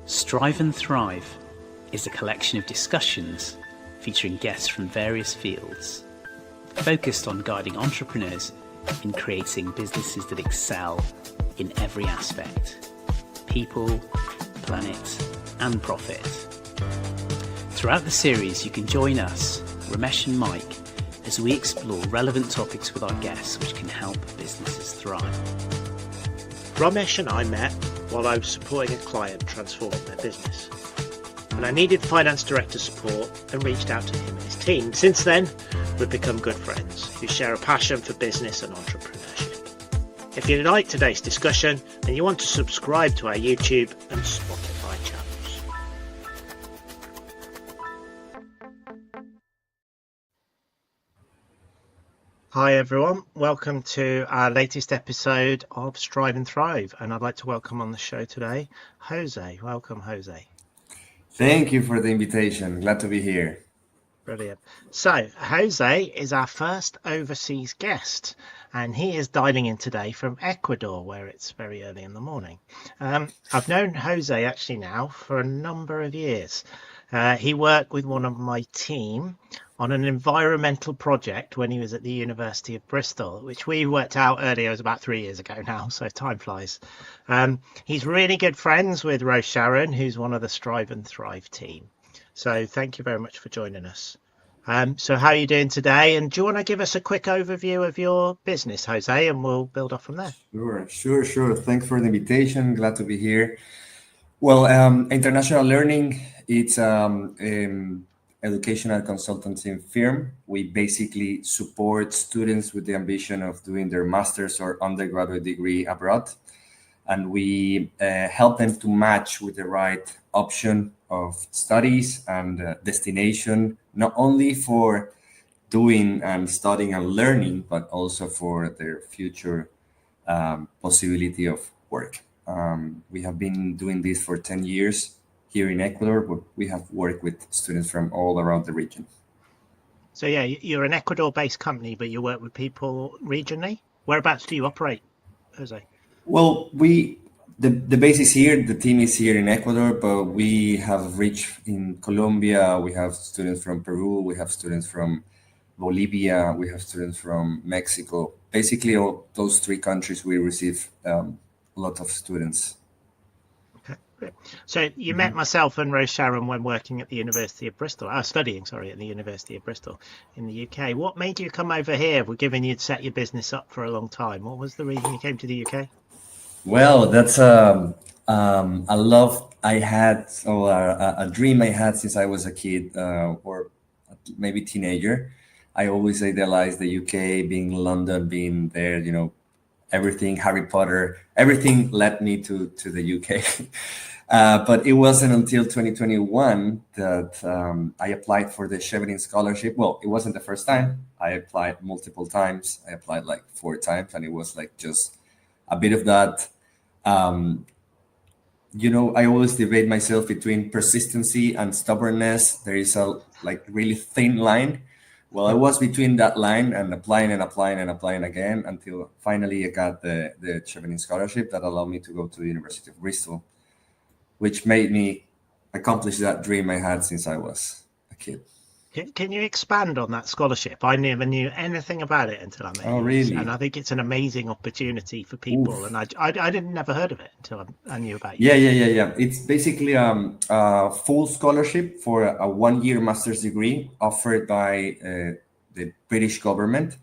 Strive and Thrive is a collection of discussions featuring guests from various fields, focused on guiding entrepreneurs in creating businesses that excel in every aspect: people, planet, and profit. Throughout the series, you can join us, Romesh and Mike, as we explore relevant topics with our guests which can help businesses thrive. Romesh and I met while I was supporting a client transforming their business. And I needed finance director support and reached out to him and his team. Since then, we've become good friends who share a passion for business and entrepreneurship. If you like today's discussion, then you want to subscribe to our YouTube and Spotify channels. Hi everyone, welcome to our latest episode of Strive and Thrive, and I'd like to welcome on the show today José. Welcome, José. Thank you for the invitation. Glad to be here. Brilliant. So José is our first overseas guest, and he is dialing in today from Ecuador, where it's very early in the morning. I've known José actually now for a number of years. He worked with one of my team on an environmental project when he was at the University of Bristol, which we worked out earlier. It was about 3 years ago now, so time flies. He's really good friends with Rose Sharon, who's one of the Strive and Thrive team. So thank you very much for joining us. So how are you doing today? And do you want to give us a quick overview of your business, José, and we'll build off from there? Sure. Thanks for the invitation. Glad to be here. Well, International Learning, it's educational consultancy firm. We basically support students with the ambition of doing their master's or undergraduate degree abroad. And we help them to match with the right option of studies and destination, not only for doing and studying and learning, but also for their future possibility of work. We have been doing this for 10 years here in Ecuador, but we have worked with students from all around the region. So yeah, you're an Ecuador-based company, but you work with people regionally. Whereabouts do you operate, José? Well, the base is here, the team is here in Ecuador, but we have reached in Colombia, we have students from Peru, we have students from Bolivia, we have students from Mexico. Basically, all those 3 countries, we receive a lot of students. Okay, great. So you met myself and Rose Sharon when working at the University of Bristol, studying at the University of Bristol in the UK. What made you come over here? We're given you'd set your business up for a long time. What was the reason you came to the UK? Well, that's a love I had, or a dream I had since I was a kid, or maybe teenager. I always idealized the UK, being London, being there, everything, Harry Potter, everything led me to the UK. But it wasn't until 2021 that I applied for the Chevening Scholarship. Well, it wasn't the first time. I applied multiple times. I applied like 4 times, and it was like just a bit of that. I always debate myself between persistency and stubbornness. There is a really thin line. Well, I was between that line and applying again until finally I got the Chevening Scholarship that allowed me to go to the University of Bristol, which made me accomplish that dream I had since I was a kid. Can you expand on that scholarship? I never knew anything about it until I met you. Oh, really? And I think it's an amazing opportunity for people. Oof. And I didn't never heard of it until I knew about you. Yeah. It's basically a full scholarship for a 1-year master's degree offered by the British government.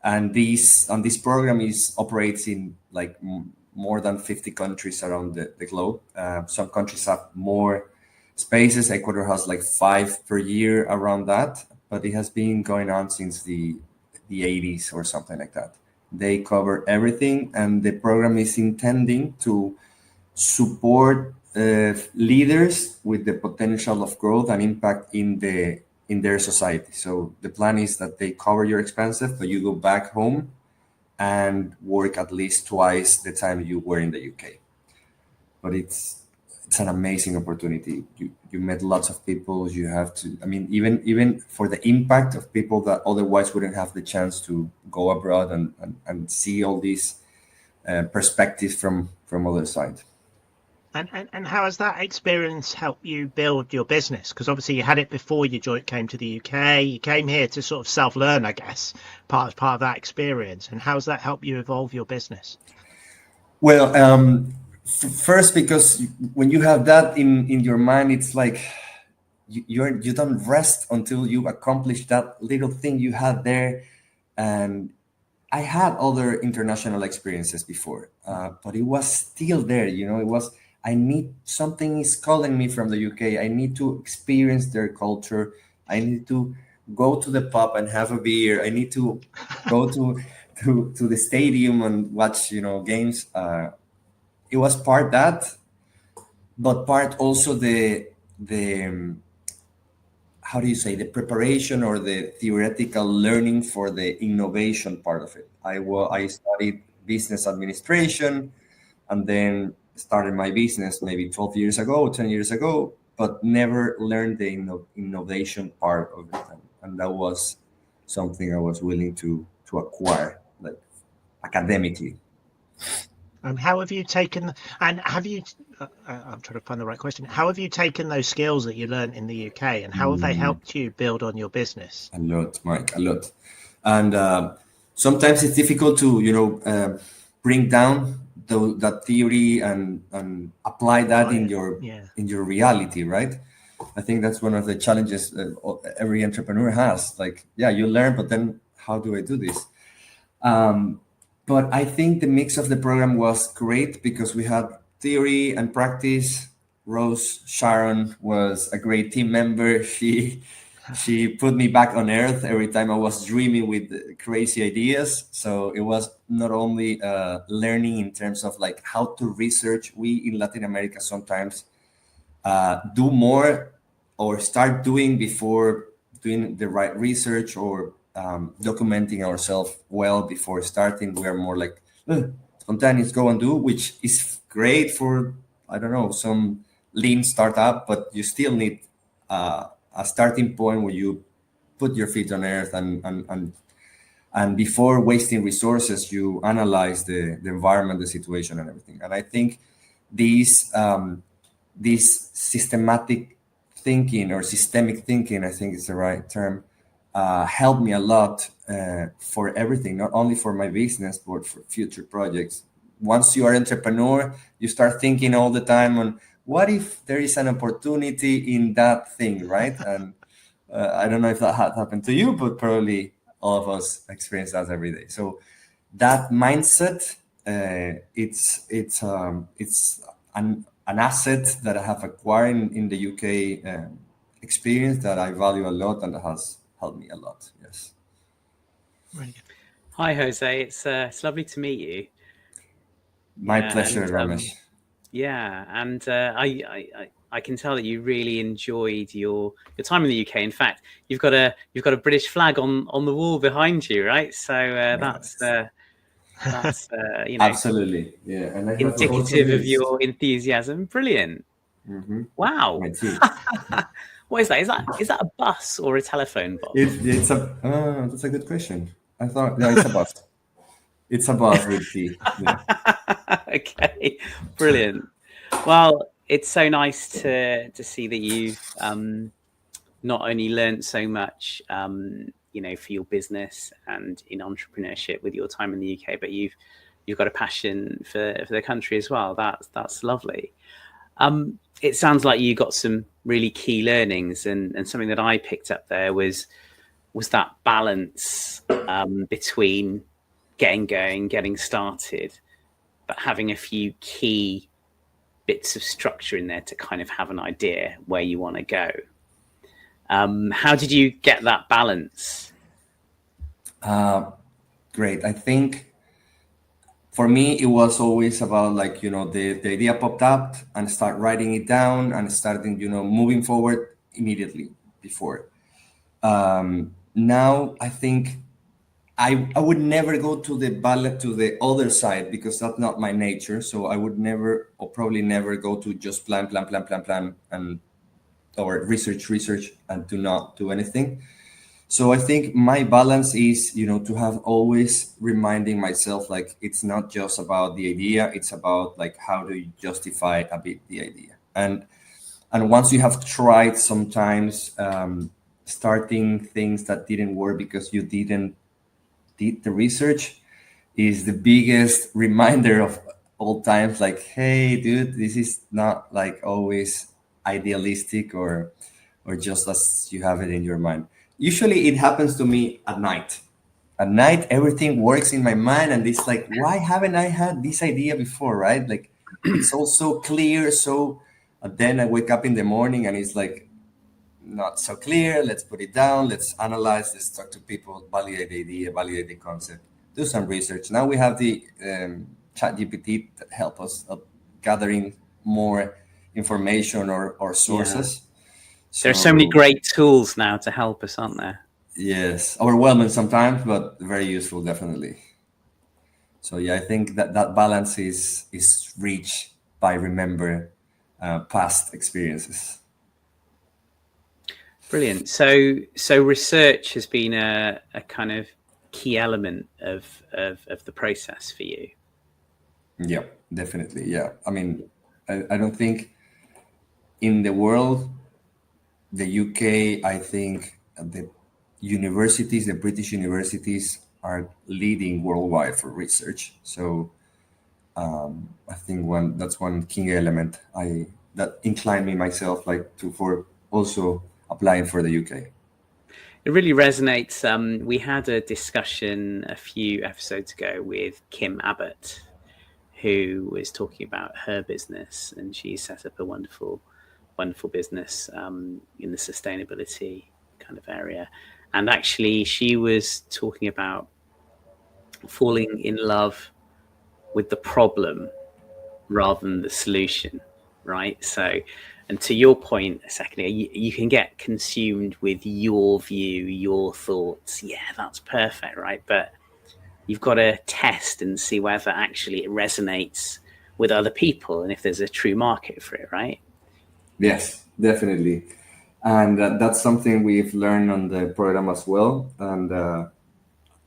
And this program operates in more than 50 countries around the globe. Some countries have more spaces. Ecuador has 5 per year around that, but it has been going on since the 80s or something like that. They cover everything, and the program is intending to support leaders with the potential of growth and impact in their society. So the plan is that they cover your expenses, but you go back home and work at least twice the time you were in the UK. But it's an amazing opportunity. You met lots of people. You have to, even for the impact of people that otherwise wouldn't have the chance to go abroad and see all these perspectives from other side. And how has that experience helped you build your business? Because obviously you had it before you came to the UK. You came here to sort of self-learn, I guess, part of that experience. And how has that helped you evolve your business? Well, first, because when you have that in your mind, it's like you don't rest until you accomplish that little thing you had there. And I had other international experiences before, but it was still there. It was, I need, something is calling me from the UK. I need to experience their culture. I need to go to the pub and have a beer. I need to go to the stadium and watch, games. It was part that, but part also the how do you say, the preparation or the theoretical learning for the innovation part of it. I studied business administration and then started my business maybe 12 years ago, 10 years ago, but never learned the innovation part of it. And that was something I was willing to acquire, like, academically. How have you taken, and have you, I'm trying to find the right question. How have you taken those skills that you learned in the UK and how have they helped you build on your business? A lot, Mike, a lot. And sometimes it's difficult to, bring down that theory and apply that in your reality, right? I think that's one of the challenges every entrepreneur has. Like, yeah, you learn, but then how do I do this? But I think the mix of the program was great because we had theory and practice. Rose Sharon was a great team member. She put me back on earth every time I was dreaming with crazy ideas. So it was not only learning in terms of like how to research. We in Latin America sometimes do more or start doing before doing the right research or documenting ourselves well before starting. We are more like spontaneous, go and do, which is great for, I don't know, some lean startup, but you still need a starting point where you put your feet on earth and before wasting resources, you analyze the environment, the situation, and everything. And I think these systematic thinking or systemic thinking, I think is the right term, helped me a lot for everything, not only for my business, but for future projects. Once you are an entrepreneur, you start thinking all the time on what if there is an opportunity in that thing, right? And I don't know if that had happened to you, but probably all of us experience that every day. So that mindset, it's an asset that I have acquired in the UK experience that I value a lot and that has helped me a lot. Yes. Hi, Jose. It's lovely to meet you. My pleasure, Romesh. And I can tell that you really enjoyed your time in the UK. In fact, you've got a British flag on the wall behind you, right? So that's absolutely, yeah, and I have indicative of your enthusiasm. Brilliant. Mm-hmm. Wow. What is that? Is that a bus or a telephone box? It's a that's a good question. I thought no, it's a bus. It's a bus with T. Yeah. Okay, brilliant. Well, it's so nice to see that you've not only learned so much, for your business and in entrepreneurship with your time in the UK, but you've got a passion for the country as well. That's lovely. It sounds like you got some really key learnings, and something that I picked up there was that balance between getting going, getting started, but having a few key bits of structure in there to kind of have an idea where you want to go. How did you get that balance? Great. I think for me, it was always about like, the idea popped up and start writing it down and starting, moving forward immediately before. Now, I think I would never go to the other side because that's not my nature. So I would never, or probably never, go to just plan, and or research and to not do anything. So I think my balance is, to have always reminding myself, like, it's not just about the idea, it's about like how do you justify a bit the idea. And once you have tried sometimes starting things that didn't work because you didn't did the research, is the biggest reminder of all times, like, hey dude, this is not like always idealistic or just as you have it in your mind. Usually it happens to me at night. At night, everything works in my mind, and it's like, why haven't I had this idea before, right? Like, it's all so clear. So then I wake up in the morning and it's like, not so clear. Let's put it down. Let's analyze. Let's talk to people, validate the idea, validate the concept, do some research. Now we have the chat GPT that help us gathering more information or sources. There are so many great tools now to help us, aren't there? Yes, overwhelming sometimes, but very useful, definitely. So yeah, I think that balance is reached by remember past experiences. Brilliant. So research has been a kind of key element of the process for you. Yeah, definitely. Yeah, I mean, I don't think in the world, the UK, I think the universities, the British universities, are leading worldwide for research. So I think that's one key element that inclined me myself like for also applying for the UK. It really resonates. We had a discussion a few episodes ago with Kim Abbott, who was talking about her business, and she set up a wonderful business in the sustainability kind of area. And actually, she was talking about falling in love with the problem rather than the solution, right? So, and to your point a second ago, you can get consumed with your view, your thoughts. Yeah, that's perfect, right? But you've got to test and see whether actually it resonates with other people and if there's a true market for it, right? Yes, definitely. And that's something we've learned on the program as well. And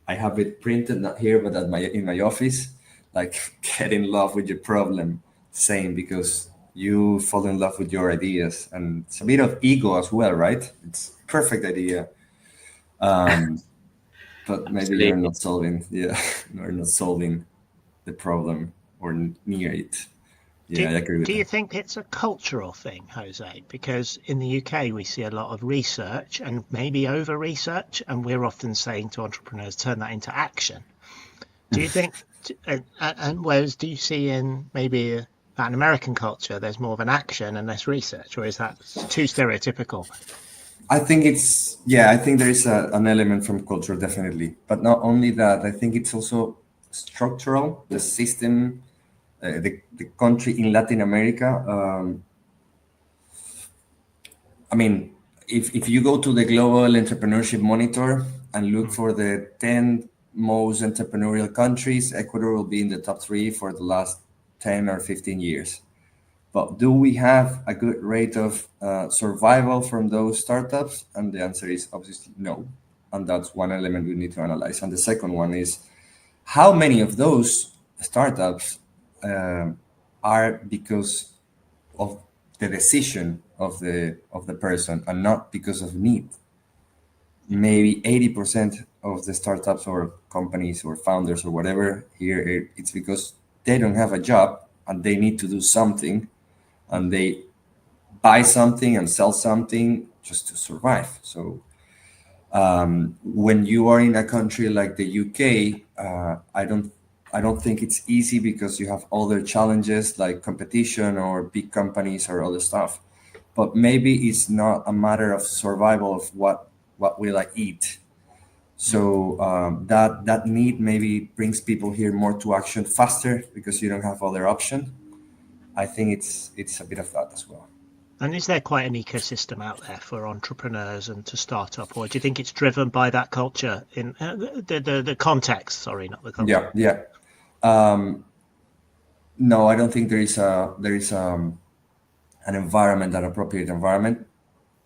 I have it printed, not here, but in my office. Like, get in love with your problem, same, because you fall in love with your ideas, and it's a bit of ego as well, right? It's perfect idea, but maybe you're not solving. Yeah, you're not solving the problem or near it. Yeah, I agree with Do you that. think it's a cultural thing, Jose? Because in the UK, we see a lot of research and maybe over research, and we're often saying to entrepreneurs, turn that into action. Do you think, and whereas do you see in maybe Latin American culture, there's more of an action and less research, or is that too stereotypical? I think I think there is an element from culture, definitely. But not only that, I think it's also structural, the system, the country in Latin America. I mean, if you go to the Global Entrepreneurship Monitor and look for the 10 most entrepreneurial countries, Ecuador will be in the top three for the last 10 or 15 years. But do we have a good rate of survival from those startups? And the answer is obviously no. And that's one element we need to analyze. And the second one is how many of those startups are because of the decision of the person and not because of need. Maybe 80% of the startups or companies or founders or whatever here, it's because they don't have a job and they need to do something, and they buy something and sell something just to survive. So when you are in a country like the UK, I don't think it's easy because you have other challenges like competition or big companies or other stuff. But maybe it's not a matter of survival of what will I eat. So that need maybe brings people here more to action faster because you don't have other option. I think it's a bit of that as well. And is there quite an ecosystem out there for entrepreneurs and to start up, or do you think it's driven by that culture in the context? Sorry, not the culture. Yeah. No, I don't think there is an environment, an appropriate environment.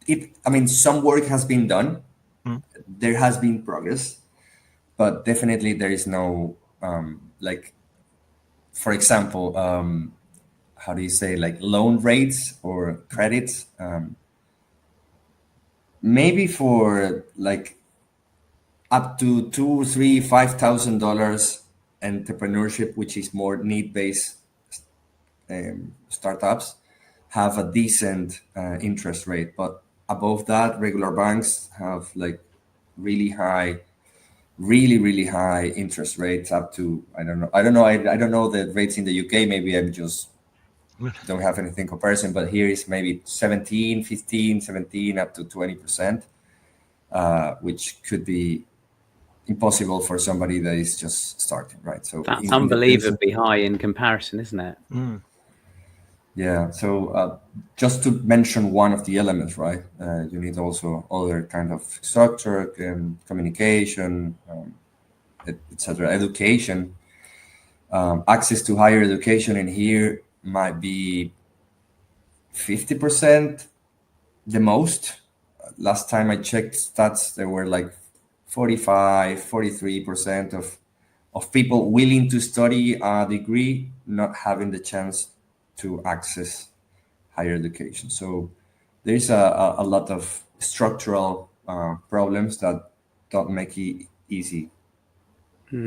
I mean, some work has been done, There has been progress, but definitely there is no like, for example, how do you say, like loan rates or credits? Maybe for like up to $2, $3, $5,000 entrepreneurship, which is more need-based startups, have a decent interest rate. But above that, regular banks have like really high, really high interest rates, up to, I don't know, I don't know the rates in the UK. Maybe I'm just don't have anything comparison, but here is maybe 17, 15, 17 up to 20%, which could be impossible for somebody that is just starting, right? So That's in the case of, unbelievably high in comparison, isn't it? yeah, so just to mention one of the elements, right? You need also other kind of structure, communication, etc. Education, access to higher education in here might be 50% the most. Last time I checked stats, there were like 45, 43% of people willing to study a degree not having the chance to access higher education. So there's a lot of structural problems that don't make it easy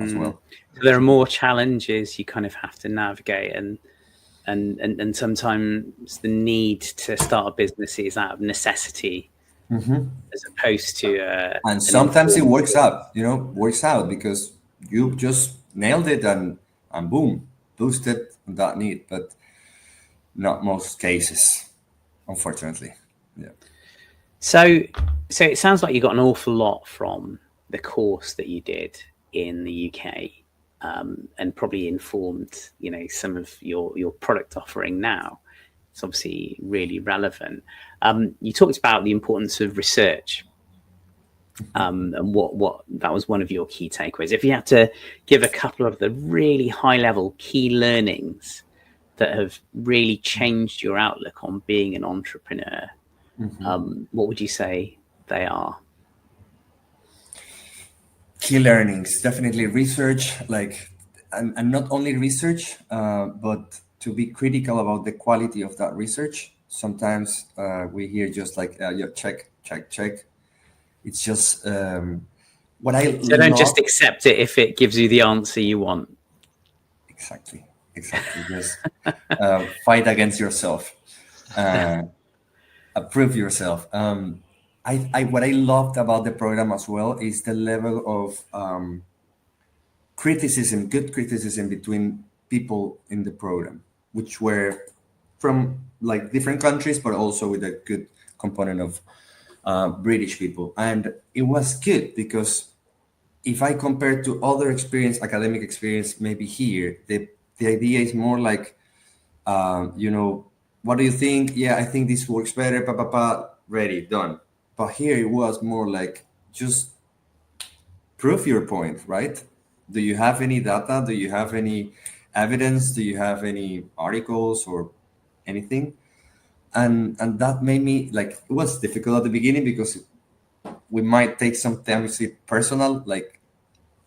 as well. So there are more challenges you kind of have to navigate, and sometimes the need to start a business is out of necessity, as opposed to And sometimes it works out, works out because you just nailed it and boom, boosted that need, but not most cases, unfortunately. Yeah. So it sounds like you got an awful lot from the course that you did in the UK, and probably informed, some of your product offering now. It's obviously really relevant. You talked about the importance of research, and what that was one of your key takeaways. If you had to give a couple of the really high level key learnings that have really changed your outlook on being an entrepreneur, what would you say they are? Key learnings, definitely research, and not only research, but to be critical about the quality of that research. Sometimes we hear just like, yeah, check. It's just what I So don't love. just accept it if it gives you the answer you want. Exactly. Just fight against yourself, approve yourself. What I loved about the program as well is the level of good criticism between people in the program, which were from like different countries, but also with a good component of British people. And it was good because if I compare to other academic experience, maybe here, the idea is more like, what do you think? Yeah, I think this works better, ready, done. But here it was more like, just prove your point, right? Do you have any data? Do you have any evidence? Do you have any articles or anything? And that made me, like, it was difficult at the beginning because we might take some time to see personal, like,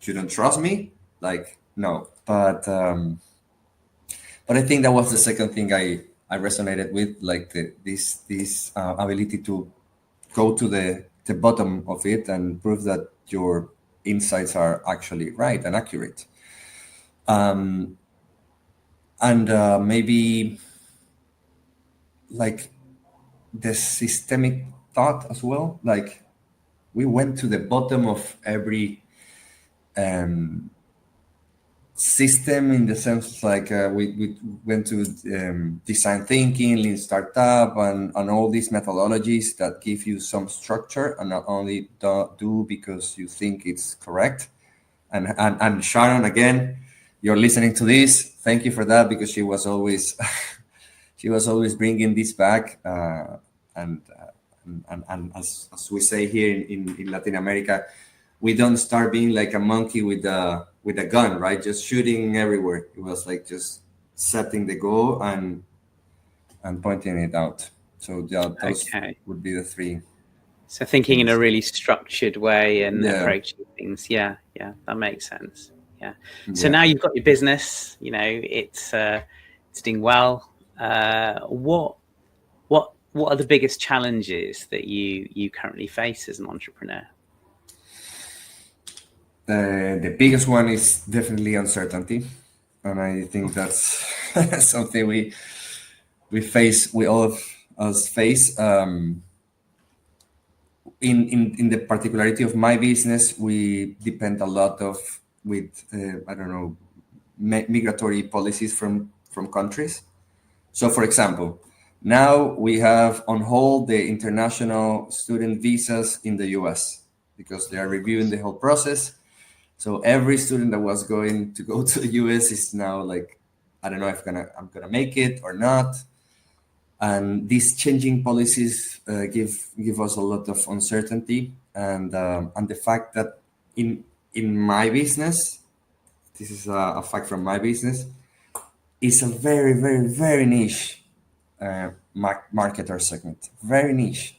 you don't trust me? Like, no. But I think that was the second thing I resonated with, like this ability to go to the bottom of it and prove that your insights are actually right and accurate. And maybe like the systemic thought as well. Like, we went to the bottom of every system, in the sense like we went to design thinking, lean startup, and all these methodologies that give you some structure and not only do because you think it's correct. And Sharon, again, you're listening to this, thank you for that, because she was always bringing this back, and as we say here in Latin America, we don't start being like a monkey with a gun, right? Just shooting everywhere. It was like just setting the goal and pointing it out. So yeah, those would be the three. So thinking in a really structured way and Yeah. approaching things. Yeah, that makes sense. Yeah. So Yeah. now you've got your business. It's doing well. What are the biggest challenges that you currently face as an entrepreneur? The biggest one is definitely uncertainty, and I think that's something we all of us face. In the particularity of my business, we depend a lot of with I don't know migratory policies from countries. So, for example, now we have on hold the international student visas in the US because they are reviewing the whole process. So every student that was going to go to the US is now like, I don't know if I'm gonna make it or not. And these changing policies give us a lot of uncertainty, and the fact that in my business, this is a fact from my business, is a very very very niche market or segment, very niche.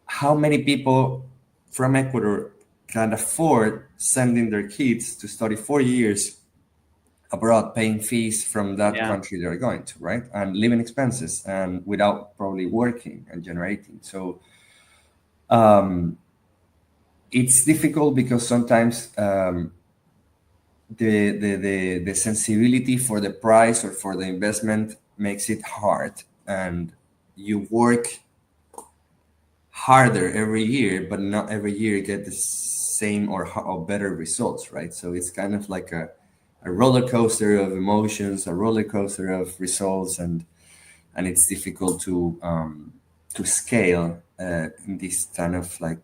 How many people from Ecuador can afford sending their kids to study 4 years abroad, paying fees from that Yeah. country they're going to, right? And living expenses, and without probably working and generating. So it's difficult because sometimes the sensibility for the price or for the investment makes it hard, and you work harder every year, but not every year you get the same or better results, right? So it's kind of like a roller coaster of emotions, a roller coaster of results, and it's difficult to scale in this kind of like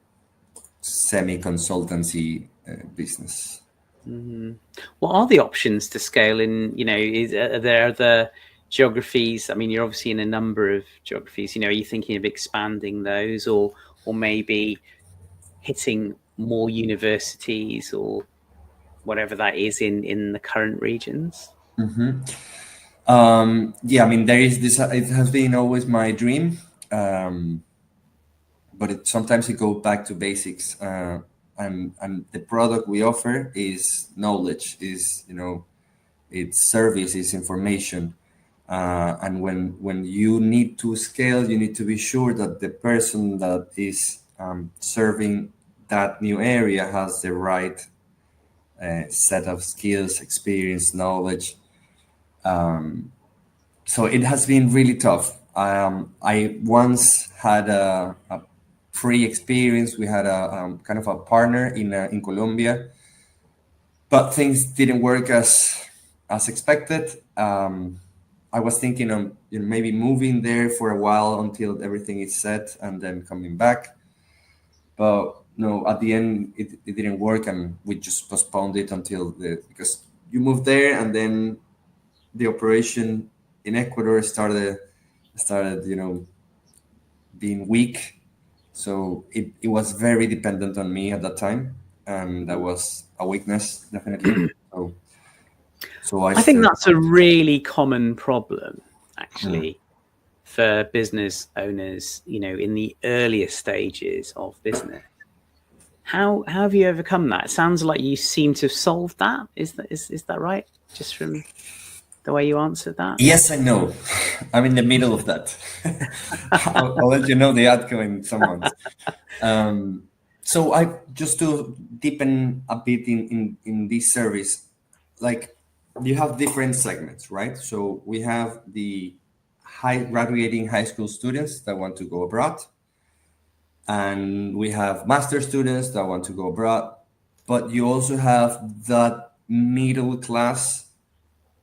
semi consultancy business. Mm-hmm. What are the options to scale in? Are there other geographies? I mean, you're obviously in a number of geographies. Are you thinking of expanding those, or maybe hitting more universities or whatever that is in the current regions? Yeah, I mean, there is this. It has been always my dream, but sometimes it goes back to basics. And the product we offer is knowledge, is it's service, is information. And when you need to scale, you need to be sure that the person that is serving that new area has the right set of skills, experience, knowledge. So it has been really tough. I once had a pre-experience. We had a kind of a partner in Colombia, but things didn't work as expected. I was thinking of maybe moving there for a while until everything is set and then coming back. But no, at the end it didn't work, and we just postponed it until because you move there and then the operation in Ecuador started being weak. So it was very dependent on me at that time, and that was a weakness definitely. So I think that's a really common problem, actually, for business owners, in the earlier stages of business. How have you overcome that? It sounds like you seem to have solved that. Is that right? Just from the way you answered that? Yes and no. I'm in the middle of that. I'll let you know the outcome in some months. So I just to deepen a bit in this service, like you have different segments, right? So we have the graduating high school students that want to go abroad, and we have master students that want to go abroad, but you also have that middle class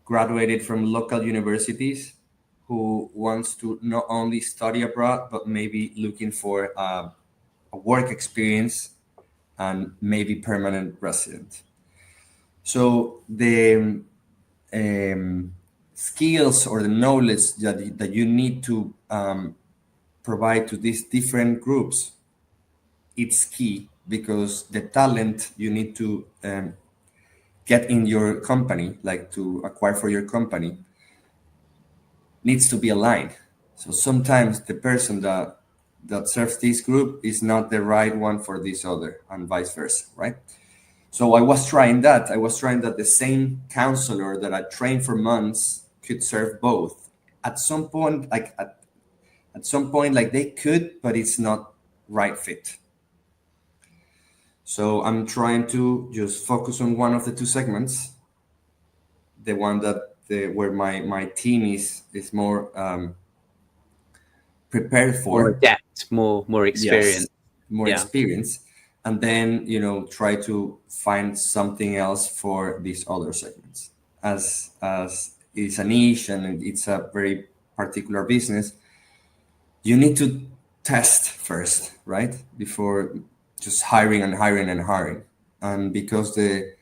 graduated from local universities who wants to not only study abroad but maybe looking for a work experience and maybe permanent resident. So the skills or the knowledge that you need to provide to these different groups, it's key, because the talent you need to get in your company, like to acquire for your company, needs to be aligned. So sometimes the person that that serves this group is not the right one for this other, and vice versa, right? So I was trying that. The same counselor that I trained for months could serve both. At some point, like they could, but it's not right fit. So I'm trying to just focus on one of the two segments, the one where my team is more prepared for. More adept, more experience. Yes, more experience, and then try to find something else for these other segments. As it's a niche and it's a very particular business, you need to test first, right? Before just hiring and hiring and hiring. And because the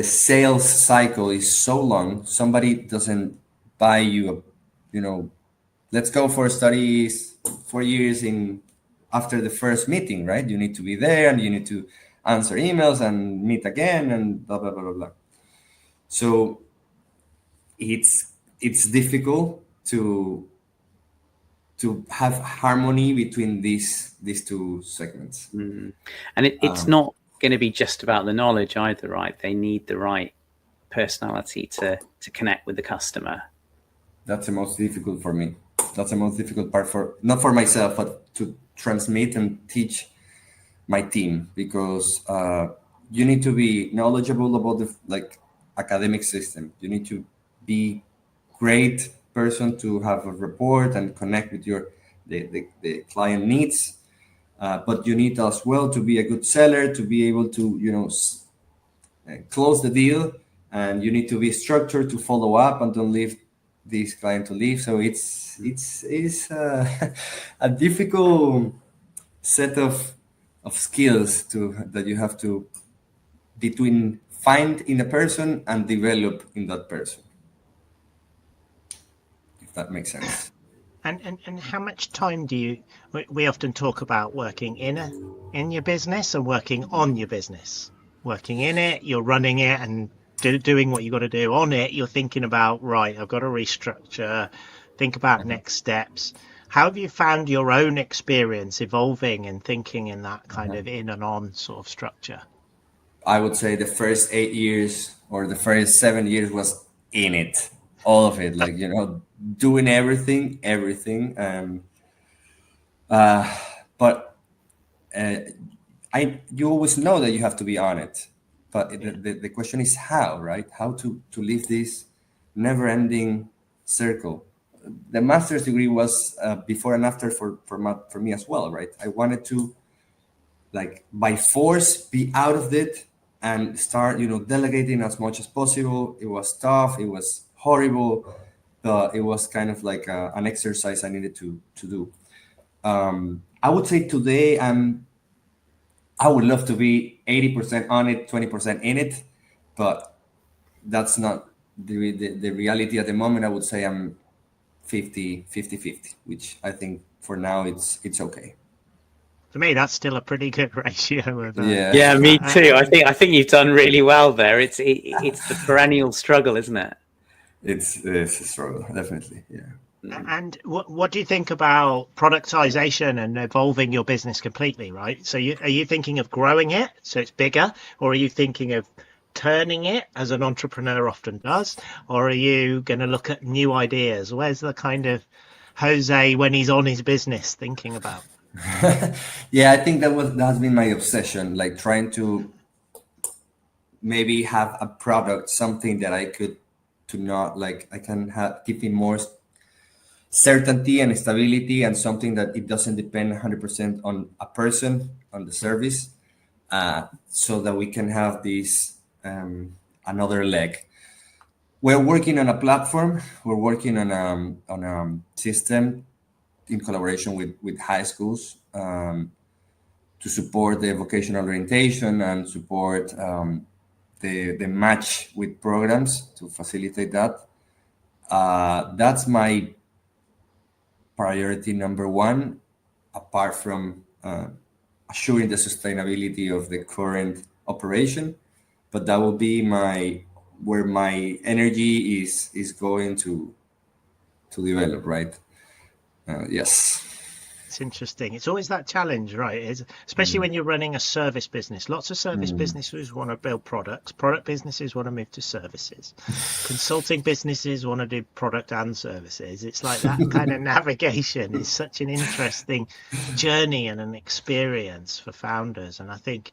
sales cycle is so long, somebody doesn't buy you let's go for studies 4 years in after the first meeting, right? You need to be there and you need to answer emails and meet again and blah blah blah blah blah. So it's difficult to have harmony between these two segments. And it's not going to be just about the knowledge either, right? They need the right personality to connect with the customer. That's the most difficult for me. That's the most difficult part not for myself, but to transmit and teach my team, because you need to be knowledgeable about the academic system. You need to be great person to have a report and connect with the client needs, but you need as well to be a good seller, to be able to close the deal, and you need to be structured to follow up and don't leave this client to leave. So it's a difficult set of skills that you have to between find in a person and develop in that person, if that makes sense. And how much time do you? We often talk about working in your business and working on your business. Working in it, you're running it and doing what you got to do. On it, you're thinking about, right, I've got to restructure, think about next steps. How have you found your own experience evolving and thinking in that kind of in and on sort of structure? I would say the first 8 years or the first 7 years was in it, all of it, doing everything. But you always know that you have to be on it. But the question is how, right? How to live this never-ending circle. The master's degree was before and after for me as well, right? I wanted to, by force, be out of it and start, delegating as much as possible. It was tough. It was horrible. But it was kind of like an exercise I needed to do. I would say today I would love to be 80% on it, 20% in it, but that's not the reality at the moment. I would say I'm 50-50, which I think for now it's okay. For me, that's still a pretty good ratio of yeah, me too. I think you've done really well there. It's the perennial struggle, isn't it? It's a struggle, definitely. Yeah. And what do you think about productization and evolving your business completely, right? So are you thinking of growing it so it's bigger, or are you thinking of turning it as an entrepreneur often does, or are you going to look at new ideas? Where's the kind of Jose when he's on his business thinking about? Yeah, I think that has been my obsession, trying to maybe have a product, something that I could I can give him more certainty and stability, and something that it doesn't depend 100% on a person, on the service, so that we can have this another leg. We're working on a platform. We're working on a system in collaboration with high schools to support the vocational orientation and support the match with programs to facilitate that. That's my priority number one, apart from assuring the sustainability of the current operation. But that will be where my energy is going to develop, right? Yes. It's interesting. It's always that challenge, right? Especially when you're running a service business. Lots of service businesses want to build products. Product businesses want to move to services. Consulting businesses want to do product and services. It's like that kind of navigation is such an interesting journey and an experience for founders. And I think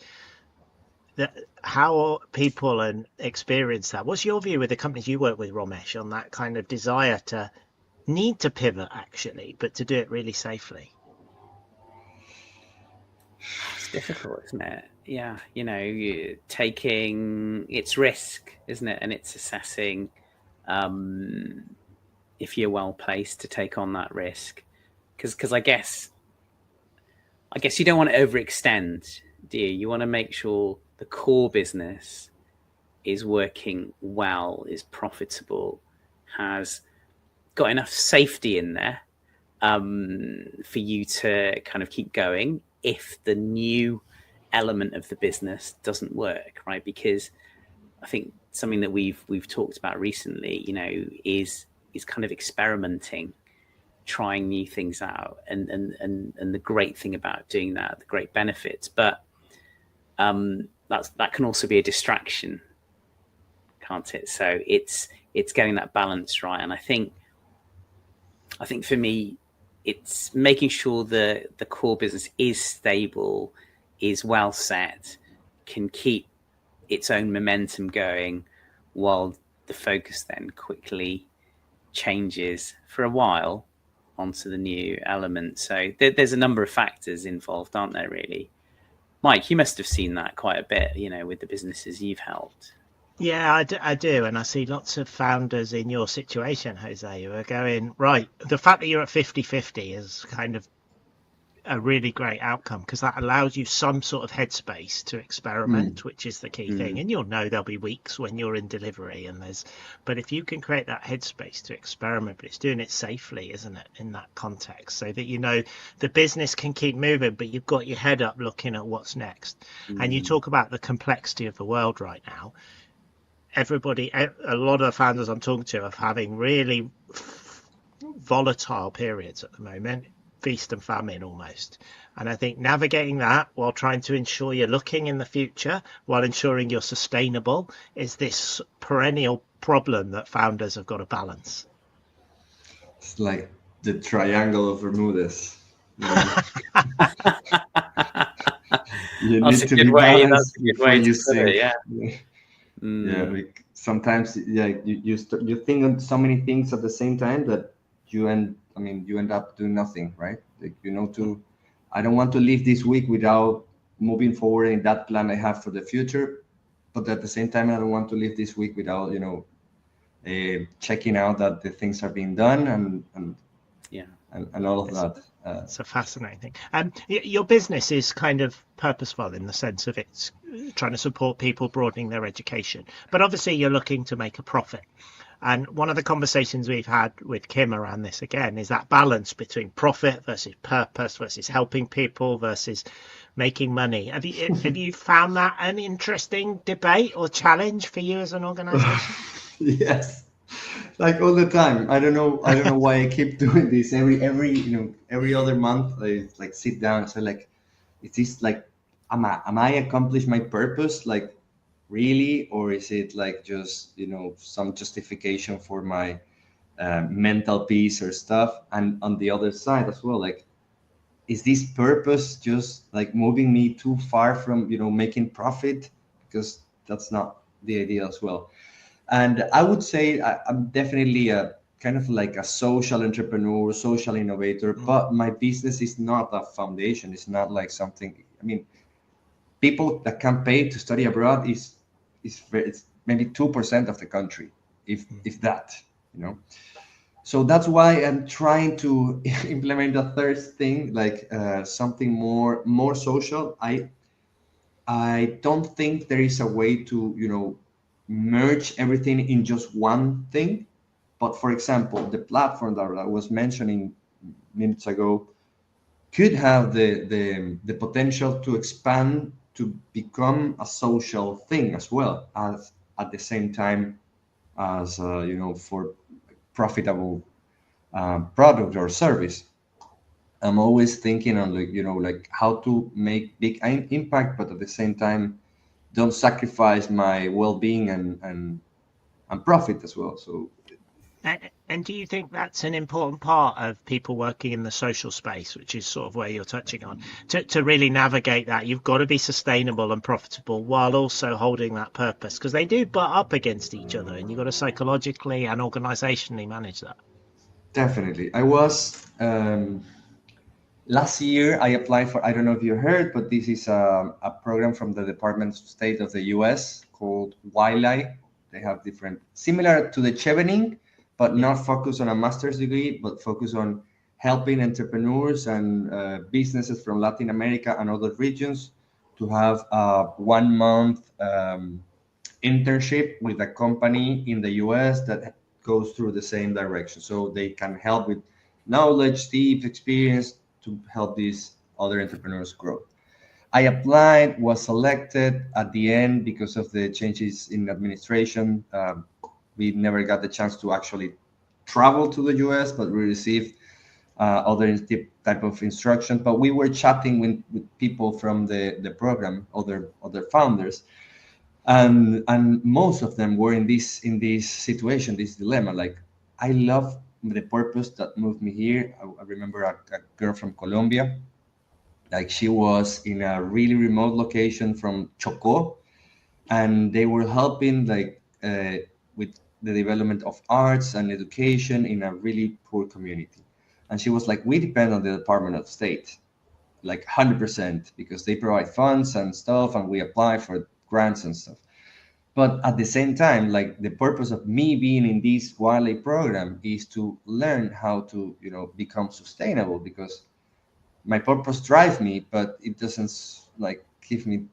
that how people and experience that. What's your view with the companies you work with, Romesh, on that kind of desire to need to pivot actually, but to do it really safely? It's difficult, isn't it? Yeah, you're taking it's risk, isn't it? And it's assessing if you're well placed to take on that risk. Because I guess you don't want to overextend, do you? You want to make sure the core business is working well, is profitable, has got enough safety in there for you to kind of keep going if the new element of the business doesn't work, right? Because I think something that we've talked about recently, is kind of experimenting, trying new things out, and the great thing about doing that, the great benefits, but that can also be a distraction, can't it? So it's getting that balance right, and I think for me, it's making sure the core business is stable, is well set, can keep its own momentum going, while the focus then quickly changes for a while onto the new element. So there's a number of factors involved, aren't there, really? Mike, you must have seen that quite a bit, with the businesses you've helped. Yeah, I do. And I see lots of founders in your situation, Jose, who are going, right, the fact that you're at 50-50 is kind of a really great outcome, because that allows you some sort of headspace to experiment, which is the key thing. And you'll know there'll be weeks when you're in delivery but if you can create that headspace to experiment, but it's doing it safely, isn't it, in that context, so that the business can keep moving, but you've got your head up looking at what's next. And you talk about the complexity of the world right now. A lot of the founders I'm talking to are having really volatile periods at the moment, feast and famine almost. And I think navigating that while trying to ensure you're looking in the future, while ensuring you're sustainable, is this perennial problem that founders have got to balance. It's like the triangle of Bermudas. You need to be balanced before you sink. Yeah, like sometimes, you think on so many things at the same time that you end up doing nothing, right? Like, I don't want to leave this week without moving forward in that plan I have for the future, but at the same time, I don't want to leave this week without, checking out that the things are being done and all of that. It's a fascinating thing. Your business is kind of purposeful in the sense of it's trying to support people broadening their education, but obviously you're looking to make a profit. And one of the conversations we've had with Kim around this again is that balance between profit versus purpose versus helping people versus making money. Have you found that an interesting debate or challenge for you as an organization? Yes, like all the time. I don't know why I keep doing this. Every other month I like sit down and say, like, is this like, am I accomplish my purpose, like, really, or is it like just some justification for my mental peace or stuff? And on the other side as well, like, is this purpose just like moving me too far from making profit? Because that's not the idea as well. And I would say I'm definitely a kind of like a social entrepreneur, social innovator, but my business is not a foundation. It's not like something, people that can pay to study abroad it's maybe 2% of the country, if that, So that's why I'm trying to implement a third thing, like something more social. I don't think there is a way to, merge everything in just one thing. But for example, the platform that I was mentioning minutes ago could have the potential to expand to become a social thing as well, as at the same time as for profitable product or service. I'm always thinking on like how to make big impact, but at the same time, don't sacrifice my well-being and profit as well. So And do you think that's an important part of people working in the social space, which is sort of where you're touching on, to really navigate that? You've got to be sustainable and profitable while also holding that purpose, because they do butt up against each other, and you've got to psychologically and organizationally manage that. definitely, I was last year. I applied for. I don't know if you heard, but this is a program from the Department of State of the U.S. called YLI. They have different, similar to the Chevening, but Yeah. not focused on a master's degree, but focused on helping entrepreneurs and businesses from Latin America and other regions to have a 1 month internship with a company in the US that goes through the same direction. So they can help with knowledge, tips, experience to help these other entrepreneurs grow. I applied, was selected at the end because of the changes in administration. We never got the chance to actually travel to the US, but we received other type of instructions. But we were chatting with people from the program, other founders, and most of them were in this situation, this dilemma. Like, I love the purpose that moved me here. I remember a girl from Colombia, like she was in a really remote location from Chocó, and they were helping like with the development of arts and education in a really poor community. And she was like, we depend on the Department of State, like 100%, because they provide funds and stuff, and we apply for grants and stuff. But at the same time, like, the purpose of me being in this YLA program is to learn how to, become sustainable, because my purpose drives me, but it doesn't like give me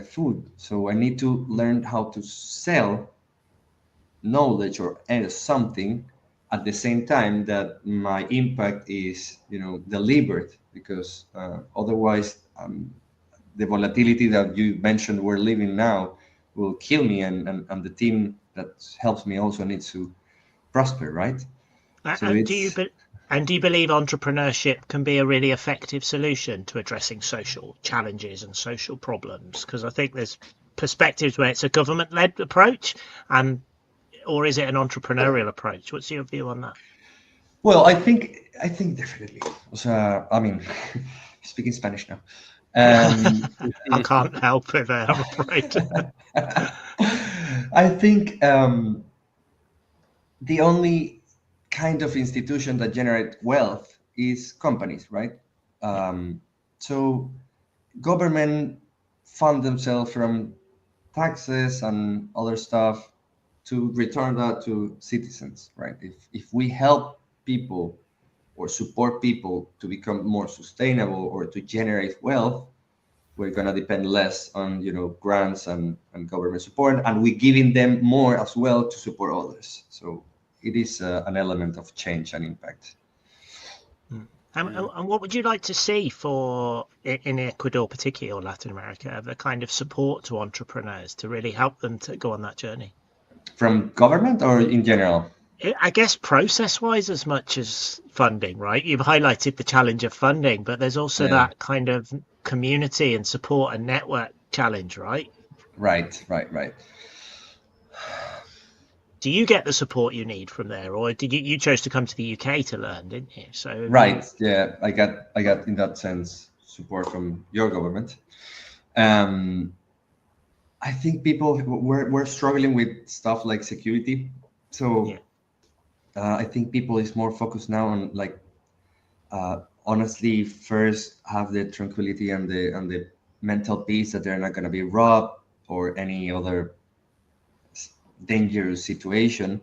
food. So I need to learn how to sell knowledge or something at the same time that my impact is, delivered, because otherwise, the volatility that you mentioned we're living now will kill me, and the team that helps me also needs to prosper, right? So And do you it's be, and do you believe entrepreneurship can be a really effective solution to addressing social challenges and social problems? Because I think there's perspectives where it's a government-led approach, and or is it an entrepreneurial approach? What's your view on that? well, I think definitely. So, I mean, speaking Spanish now. I can't help it there, I'm afraid. I think the only kind of institution that generate wealth is companies, right? So government fund themselves from taxes and other stuff to return that to citizens, right? If we help people or support people to become more sustainable or to generate wealth, we're going to depend less on grants and government support, and we're giving them more as well to support others. So it is an element of change and impact. And what would you like to see for in Ecuador, particularly, or Latin America, the kind of support to entrepreneurs to really help them to go on that journey? From government or in general? I guess process-wise as much as funding, right? You've highlighted the challenge of funding, but there's also Yeah. that kind of community and support and network challenge, right? Right. Do you get the support you need from there, or did you chose to come to the UK to learn, didn't you? So Right. Yeah, I got in that sense support from your government. Um, I think people we're struggling with stuff like security. yeah, So I think people is more focused now on, like, honestly, first have the tranquility and the mental peace that they're not going to be robbed or any other dangerous situation.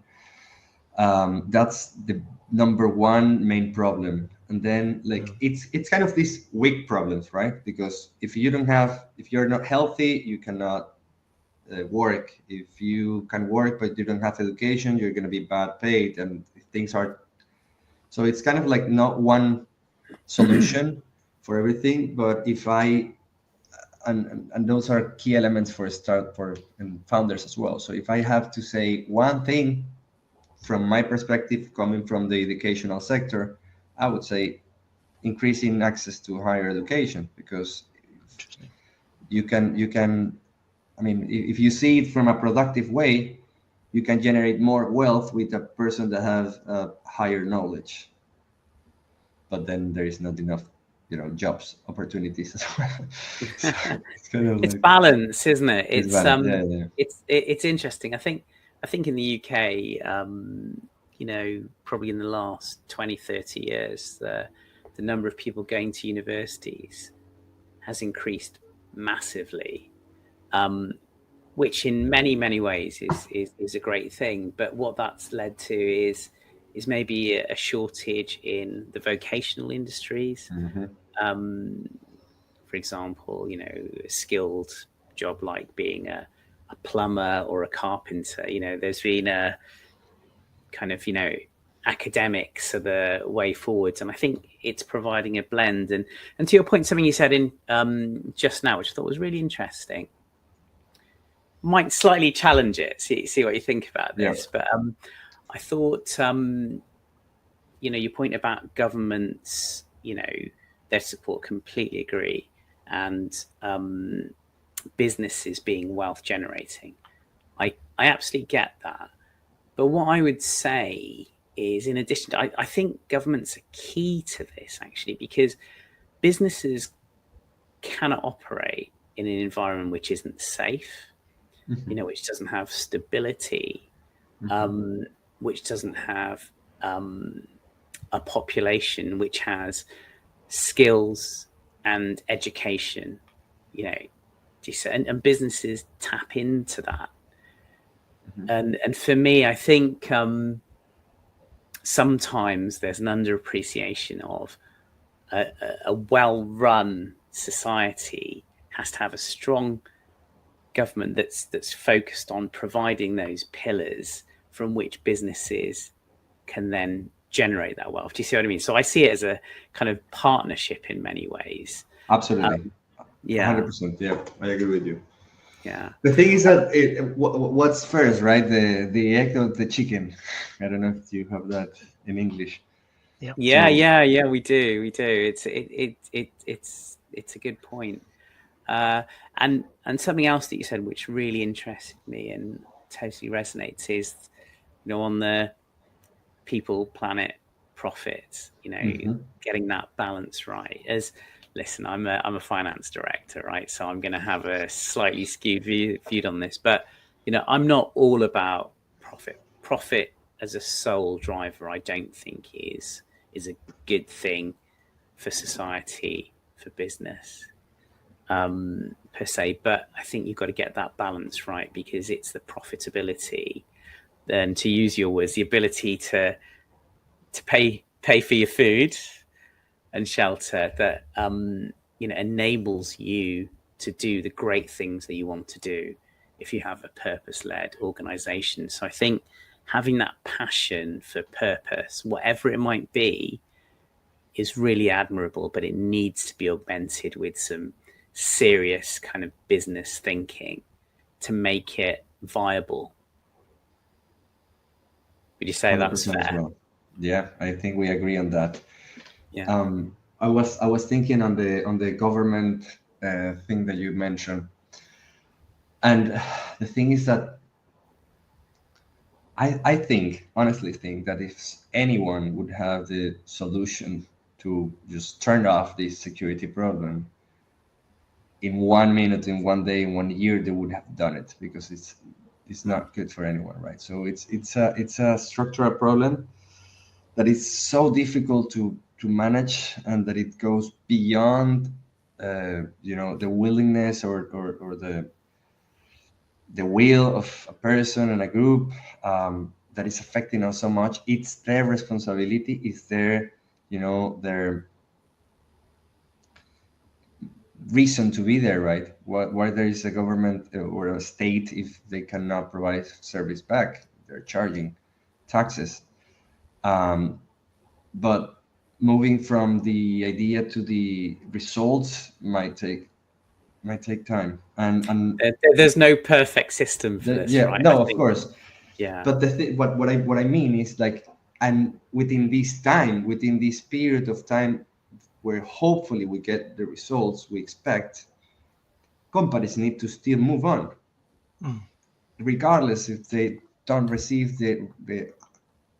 That's the number one main problem. And then, like, it's kind of these weak problems, right? Because if you're not healthy, you cannot work. If you can work but you don't have education, you're going to be bad paid, and things are. So it's kind of like not one solution for everything. But if I and those are key elements for start for and founders as well. So if I have to say one thing from my perspective, coming from the educational sector, I would say increasing access to higher education, because you can, I mean, if you see it from a productive way, you can generate more wealth with a person that has higher knowledge. But then there is not enough, jobs opportunities as well. So it's kind of It's like, balance, isn't it? it's balance. Yeah. It's interesting. I think in the UK, probably in the last 20, 30 years, the number of people going to universities has increased massively, which in many ways is a great thing. But what that's led to is maybe a shortage in the vocational industries. Mm-hmm. For example, a skilled job like being a plumber or a carpenter. There's been a kind of, academics are the way forwards, and I think it's providing a blend. And to your point, something you said in just now, which I thought was really interesting, might slightly challenge it. See what you think about this. Yeah. But I thought, your point about governments, their support, completely agree, and businesses being wealth generating, I absolutely get that. But what I would say is, in addition to, I think governments are key to this, actually, because businesses cannot operate in an environment which isn't safe, Mm-hmm. which doesn't have stability, Mm-hmm. which doesn't have a population which has skills and education, and businesses tap into that. Mm-hmm. And for me, I think sometimes there's an underappreciation of a well-run society has to have a strong government that's focused on providing those pillars from which businesses can then generate that wealth. Do you see what I mean? So I see it as a kind of partnership in many ways. Absolutely. Yeah. 100%. Yeah, I agree with you. Yeah. The thing is that what's first, right? The egg or the chicken? I don't know if you have that in English. Yep. Yeah. We do. It's a good point. And something else that you said, which really interested me and totally resonates, is, on the people, planet, profit, Mm-hmm. getting that balance right. Listen, I'm a finance director, right? So I'm going to have a slightly skewed viewed on this, but I'm not all about profit. Profit as a sole driver, I don't think is a good thing for society, for business, per se. But I think you've got to get that balance right, because it's the profitability, then, to use your words, the ability to pay for your food and shelter that enables you to do the great things that you want to do if you have a purpose-led organization. So I think having that passion for purpose, whatever it might be, is really admirable, but it needs to be augmented with some serious kind of business thinking to make it viable. Would you say that's fair? As well. Yeah, I think we agree on that. Yeah. I was thinking on the government thing that you mentioned, and the thing is that I honestly think that if anyone would have the solution to just turn off this security problem in 1 minute, in 1 day, in 1 year, they would have done it, because it's not good for anyone, right? So it's a structural problem that is so difficult to manage, and that it goes beyond the willingness or the will of a person and a group, that is affecting us so much. It's their responsibility. It's their reason to be there, right? Why there is a government or a state if they cannot provide service back? They're charging taxes. But moving from the idea to the results might take time, and there's no perfect system for this, right? no, of course. Yeah. But what I mean is, like, and within this period of time, where hopefully we get the results we expect, companies need to still move on, regardless if they don't receive the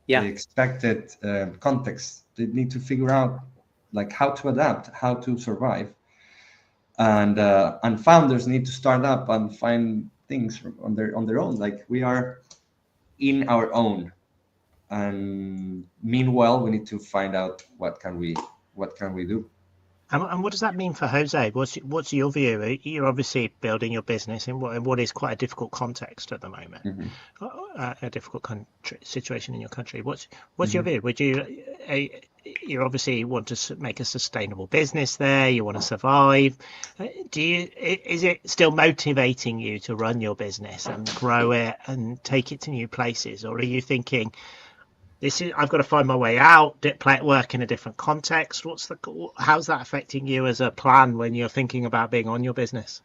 expected context. They need to figure out like how to adapt, how to survive, and founders need to start up and find things on their own. Like we are in our own, and meanwhile we need to find out what can we do. And what does that mean for Jose? What's your view? You're obviously building your business in what is quite a difficult context at the moment, a difficult situation in your country. What's your view? Would you obviously want to make a sustainable business there? You want to survive. Is it still motivating you to run your business and grow it and take it to new places, or are you thinking, I've got to find my way out, work in a different context? How's that affecting you as a plan when you're thinking about being on your business?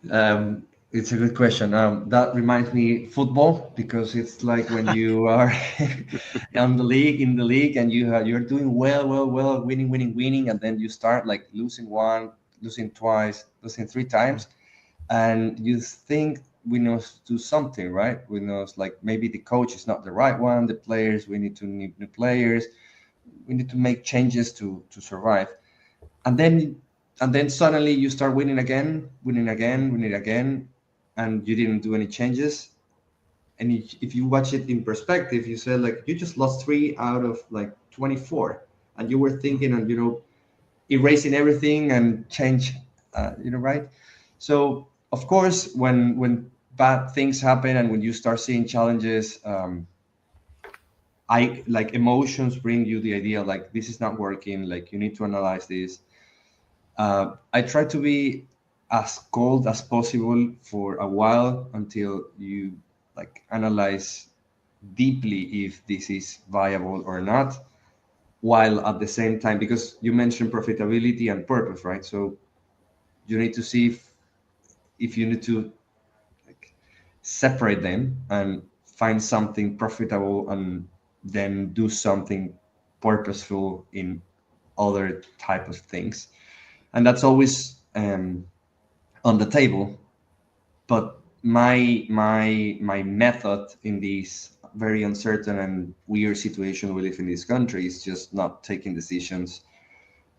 It's a good question. That reminds me football, because it's like when you are in the league, and you're doing well, winning, and then you start like losing one, losing twice, losing three times, and you think we know do something right. We know like maybe the coach is not the right one, the players, we need new players, we need to make changes to survive, and then suddenly you start winning again, and you didn't do any changes. And if you watch it in perspective, you said like you just lost 3 out of like 24, and you were thinking and erasing everything and change, right? So of course, when bad things happen and when you start seeing challenges, I like emotions bring you the idea like this is not working, like you need to analyze this. I try to be as cold as possible for a while until you like analyze deeply if this is viable or not, while at the same time, because you mentioned profitability and purpose, right? So you need to see if you need to separate them and find something profitable and then do something purposeful in other type of things, and that's always on the table. But my method in this very uncertain and weird situation we live in this country is just not taking decisions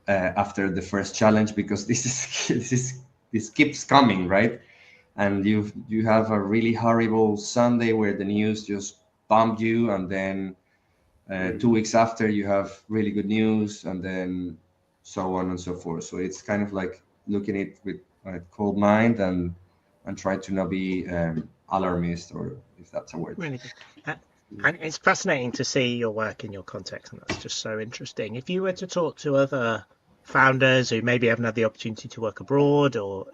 after the first challenge, because this keeps coming, right? And you have a really horrible Sunday where the news just bombed you, and then 2 weeks after you have really good news, and then so on and so forth. So it's kind of like looking at it with a cold mind and try to not be alarmist, or if that's a word. Really good. And it's fascinating to see your work in your context, and that's just so interesting. If you were to talk to other founders who maybe haven't had the opportunity to work abroad, or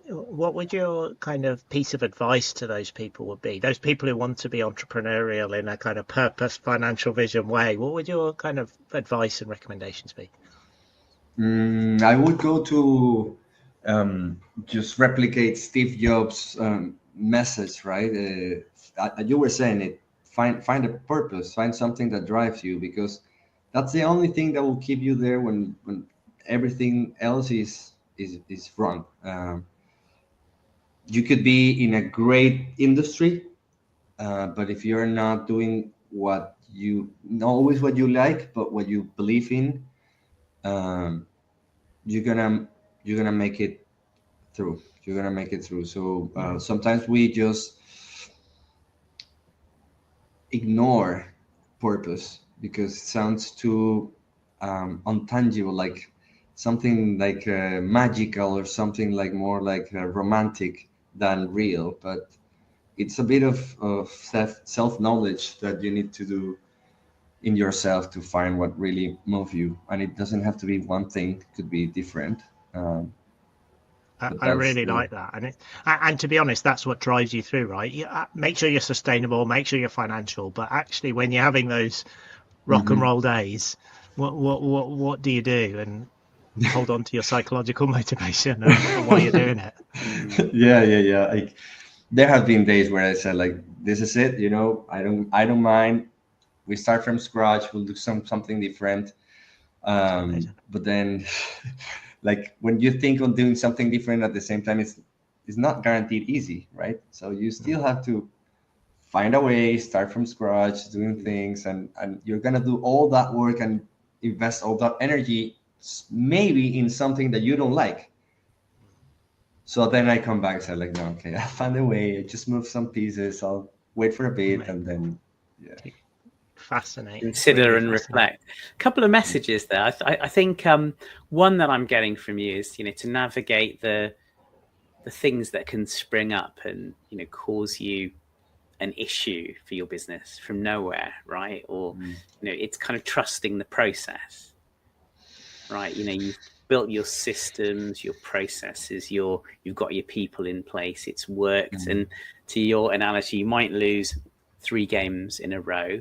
what would your kind of piece of advice to those people would be? Those people who want to be entrepreneurial in a kind of purpose, financial vision way, what would your kind of advice and recommendations be? I would go to just replicate Steve Jobs' message, right? You were saying it. Find a purpose. Find something that drives you, because that's the only thing that will keep you there when everything else is wrong. You could be in a great industry, but if you're not doing what not always what you like, but what you believe in, you're gonna make it through. So sometimes we just ignore purpose because it sounds too untangible, like something like magical, or something like more like romantic than real. But it's a bit of self-knowledge that you need to do in yourself to find what really moves you, and it doesn't have to be one thing, it could be different. I really like that, and to be honest, that's what drives you through, right? Make sure you're sustainable, make sure you're financial, but actually, when you're having those rock and roll days, what do you do? And hold on to your psychological motivation and why you're doing it. Yeah. Like, there have been days where I said, like, this is it. I don't mind. We start from scratch. We'll do something different. But then, like when you think on doing something different at the same time, it's not guaranteed easy, right? So you still have to find a way, start from scratch, doing things, and you're gonna do all that work and invest all that energy, maybe in something that you don't like. So then I come back and say, like, no, okay, I found a way. I just move some pieces. I'll wait for a bit, and then, yeah. Fascinating. Consider Really and fascinating. reflect. A couple of messages there. I think one that I'm getting from you is, to navigate the things that can spring up and, cause you an issue for your business from nowhere, right? Or, it's kind of trusting the process, right? You've built your systems, your processes, you've got your people in place, it's worked. And to your analogy, you might lose 3 games in a row,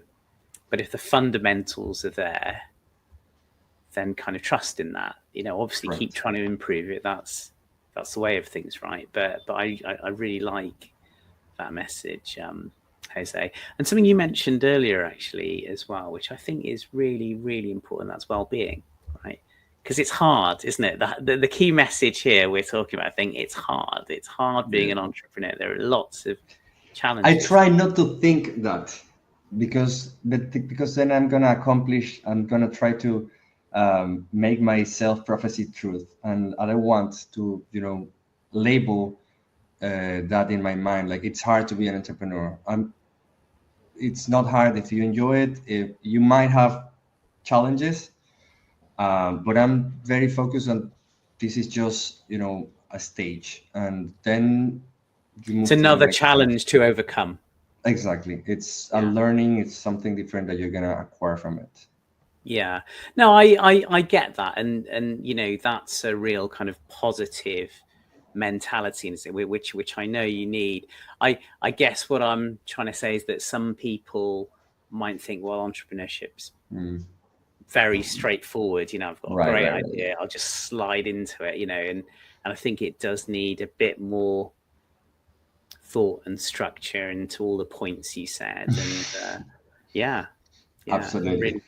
but if the fundamentals are there, then kind of trust in that. Obviously Right. Keep trying to improve it. That's the way of things, right? But I really like that message, Jose. And something you mentioned earlier, actually, as well, which I think is really, really important. That's well-being, right? Because it's hard, isn't it? The key message here we're talking about, I think it's hard. It's hard being an entrepreneur. There are lots of challenges. I try not to think that, because then I'm gonna try to make my self-prophecy truth, and I don't want to label that in my mind. Like, it's hard to be an entrepreneur. It's not hard if you enjoy it. If you might have challenges, but I'm very focused on this is just a stage, and then you move It's to the another next challenge to overcome. Exactly. It's a learning. It's something different that you're gonna acquire from it. Yeah. No, I get that, and that's a real kind of positive mentality, which I know you need. I guess what I'm trying to say is that some people might think, well, entrepreneurship's very straightforward. I've got a great idea. I'll just slide into it. And I think it does need a bit more thought and structure into all the points you said. And Absolutely. Really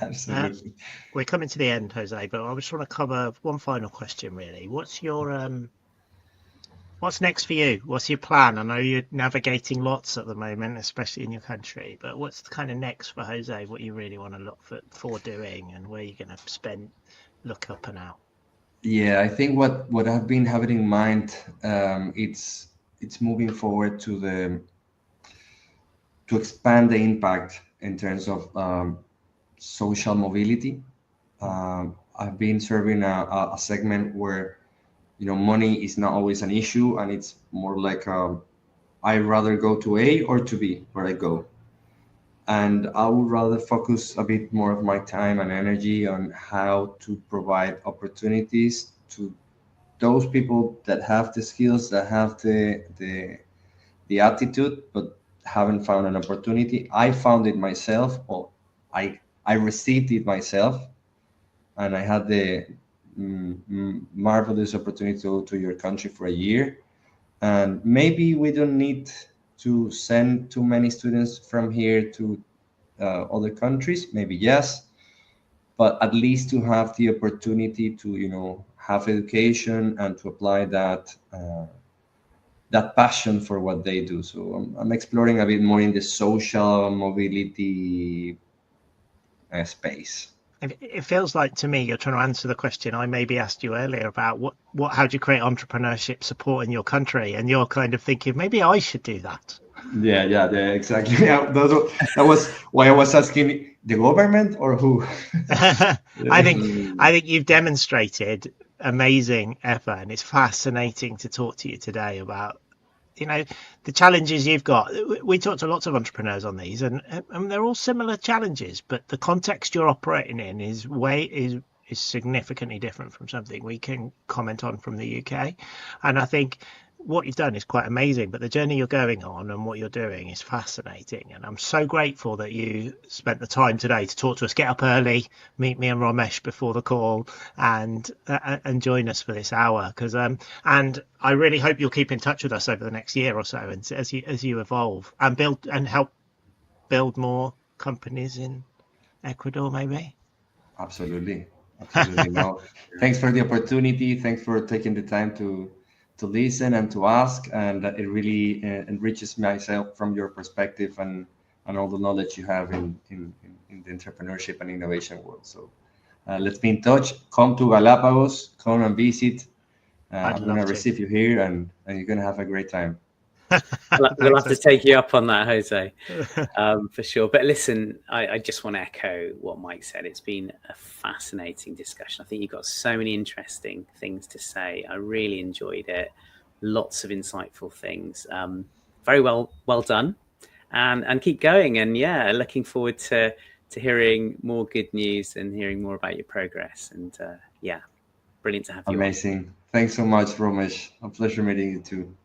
Absolutely. We're coming to the end, Jose, but I just want to cover one final question, really. What's next for you? What's your plan? I know you're navigating lots at the moment, especially in your country, but what's kind of next for Jose? What you really want to look for doing, and where you're going to look up and out? Yeah, I think what I've been having in mind, it's moving forward to expand the impact in terms of social mobility. I've been serving a segment where money is not always an issue, and it's more like I rather go to A or to B where I go, and I would rather focus a bit more of my time and energy on how to provide opportunities to those people that have the skills, that have the attitude, but haven't found an opportunity. I found it myself, or I received it myself, and I had the marvelous opportunity to go to your country for a year. And maybe we don't need to send too many students from here to other countries. Maybe yes, but at least to have the opportunity to have education and to apply that passion for what they do. So I'm exploring a bit more in the social mobility space. It feels like to me you're trying to answer the question I maybe asked you earlier about how do you create entrepreneurship support in your country, and you're kind of thinking maybe I should do that. Yeah, exactly. Yeah, that was why I was asking the government or who. I think you've demonstrated amazing effort, and it's fascinating to talk to you today about the challenges you've got. We talked to lots of entrepreneurs on these, and they're all similar challenges, but the context you're operating in is significantly different from something we can comment on from the UK. And I think what you've done is quite amazing, but the journey you're going on and what you're doing is fascinating. And I'm so grateful that you spent the time today to talk to us, get up early, meet me and Romesh before the call, and join us for this hour. And I really hope you'll keep in touch with us over the next year or so, and as you evolve and help build more companies in Ecuador, maybe. Absolutely. Absolutely. No, thanks for the opportunity. Thanks for taking the time to listen and to ask. And it really enriches myself from your perspective and all the knowledge you have in the entrepreneurship and innovation world. So let's be in touch. Come to Galapagos, come and visit. I'd I'm going to love to. receive you here and you're going to have a great time. We'll have to take you up on that, Jose, for sure. But listen, I just want to echo what Mike said. It's been a fascinating discussion. I think you've got so many interesting things to say. I really enjoyed it. Lots of insightful things. Very well done. And keep going. And yeah, looking forward to hearing more good news and hearing more about your progress. And yeah, brilliant to have you. Amazing. Thanks so much, Romesh. A pleasure meeting you too.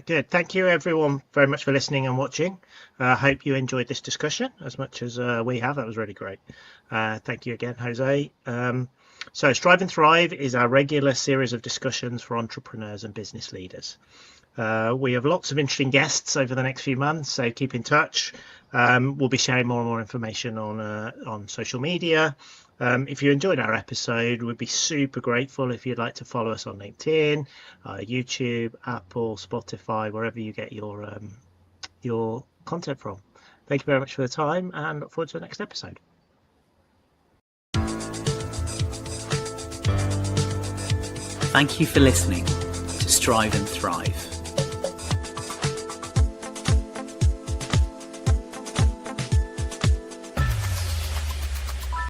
Good. Thank you, everyone, very much for listening and watching. I hope you enjoyed this discussion as much as we have. That was really great. Thank you again, Jose. So Strive and Thrive is our regular series of discussions for entrepreneurs and business leaders. We have lots of interesting guests over the next few months, so keep in touch. We'll be sharing more and more information on social media. If you enjoyed our episode, we'd be super grateful if you'd like to follow us on LinkedIn, YouTube, Apple, Spotify, wherever you get your content from. Thank you very much for the time and look forward to the next episode. Thank you for listening to Strive and Thrive.